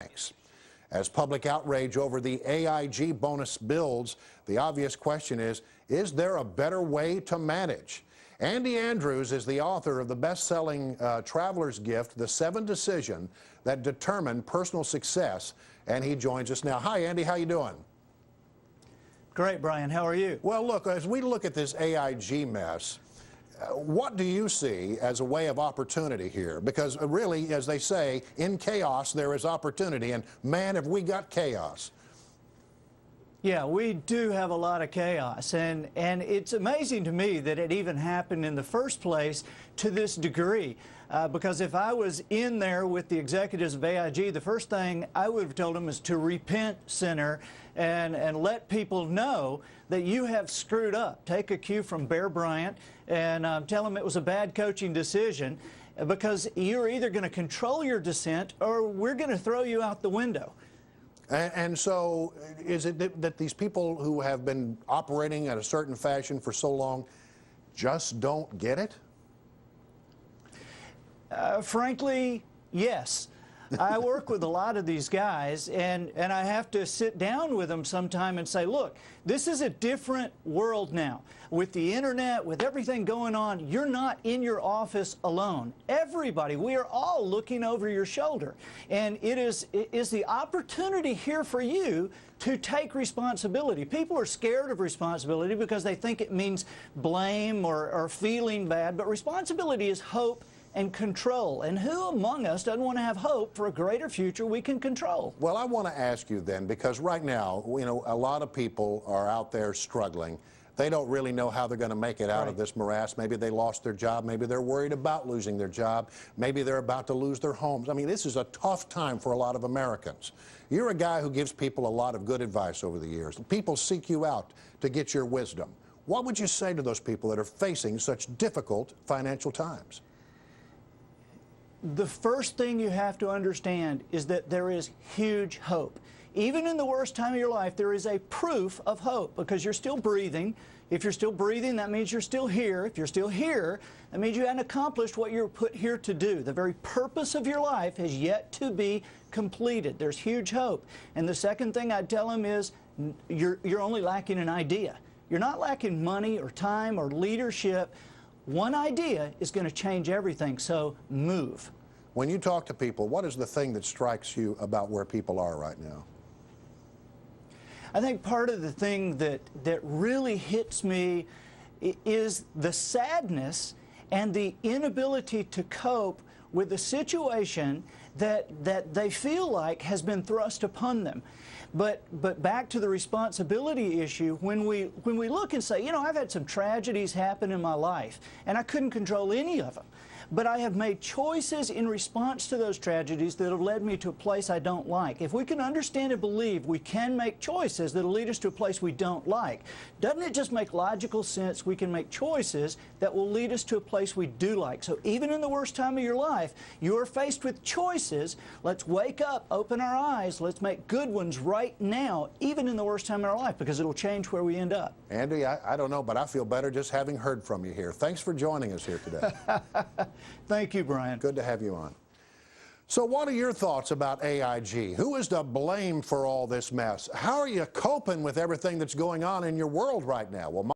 banks. As public outrage over the AIG bonus builds, the obvious question is there a better way to manage? Andy Andrews is the author of the best-selling Traveler's Gift, The 7 Decisions That Determine Personal Success, and he joins us now. Hi, Andy. How you doing? Great, Brian. How are you? Well, look, as we look at this AIG mess, what do you see as a way of opportunity here? Because really, as they say, in chaos there is opportunity, and man, have we got chaos. Yeah, we do have a lot of chaos, and it's amazing to me that it even happened in the first place to this degree. Because if I was in there with the executives of AIG, the first thing I would have told them is to repent, sinner, and let people know that you have screwed up. Take a cue from Bear Bryant and tell them it was a bad coaching decision, because you're either going to control your dissent or we're going to throw you out the window. And so is it that these people who have been operating in a certain fashion for so long just don't get it? Frankly, yes. I work with a lot of these guys, and I have to sit down with them sometime and say, look, this is a different world now. With the internet, with everything going on, you're not in your office alone. Everybody, we are all looking over your shoulder. And it is the opportunity here for you to take responsibility. People are scared of responsibility because they think it means blame or feeling bad, but responsibility is hope and control. And who among us doesn't want to have hope for a greater future we can control? Well, I want to ask you then, because right now, you know, a lot of people are out there struggling. They don't really know how they're going to make it out of this morass. Maybe they lost their job. Maybe they're worried about losing their job. Maybe they're about to lose their homes. I mean, this is a tough time for a lot of Americans. You're a guy who gives people a lot of good advice over the years. People seek you out to get your wisdom. What would you say to those people that are facing such difficult financial times? The first thing you have to understand is that there is huge hope. Even in the worst time of your life, there is a proof of hope, because you're still breathing. If you're still breathing, that means you're still here. If you're still here, that means you haven't accomplished what you're put here to do. The very purpose of your life has yet to be completed. There's huge hope. And the second thing I'd tell them is you're only lacking an idea. You're not lacking money or time or leadership. One idea is going to change everything, so move. When you talk to people, what is the thing that strikes you about where people are right now? I think part of the thing that really hits me is the sadness and the inability to cope with the situation that they feel like has been thrust upon them. But back to the responsibility issue, when we look and say, you know, I've had some tragedies happen in my life, and I couldn't control any of them. But I have made choices in response to those tragedies that have led me to a place I don't like. If we can understand and believe we can make choices that will lead us to a place we don't like, doesn't it just make logical sense we can make choices that will lead us to a place we do like? So even in the worst time of your life, you are faced with choices. Let's wake up, open our eyes, let's make good ones right now, even in the worst time of our life, because it'll change where we end up. Andy, I don't know, but I feel better just having heard from you here. Thanks for joining us here today. Thank you, Brian. Good to have you on. So what are your thoughts about AIG? Who is to blame for all this mess? How are you coping with everything that's going on in your world right now? Well,